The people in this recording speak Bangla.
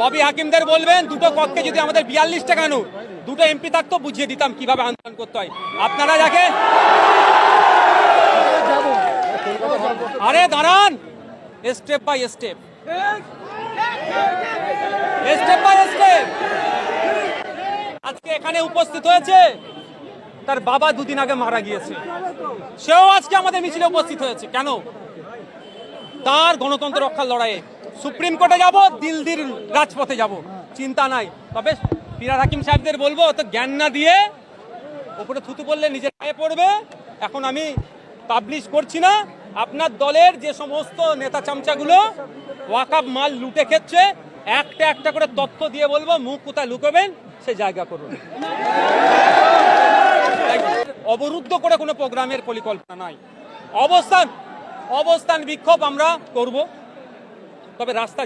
ববি হাকিমদের বলবেন দুটো কক্ষে যদি আমাদের 42টা কেন দুটো এমপি থাকতো বুঝিয়ে দিতাম কিভাবে আন্দোলন করতে হয়। আপনারা দেখেন, আরে দাঁড়ান, step by step, step by step. আজকে এখানে উপস্থিত হয়েছে, তার বাবা দুদিন আগে মারা গিয়েছে, সেও আজকে আমাদের মিছিলে উপস্থিত হয়েছে। কেন? তার গণতন্ত্র রক্ষার লড়াইয়ে সুপ্রিম কোর্টে যাব, দিল্লির রাজপথে যাব, চিন্তা নাই। তবে ফিরহাদ হাকিম সাহেবদের বলবো, তো জ্ঞান না দিয়ে ওপরে থুতু বললে নিজের গায়ে পড়বে। এখন আমি পাবলিশ করছি না, আপনার দলের যে সমস্ত নেতা চামচাগুলো ওয়াকাব মাল লুটে খেচ্ছে, একটা একটা করে তথ্য দিয়ে বলবো, মুখ কোথায় লুকোবেন সে জায়গা করুন। অবরুদ্ধ করে কোনো প্রোগ্রামের পরিকল্পনা নাই। অবস্থান বিক্ষোভ আমরা করব, তবে রাস্তা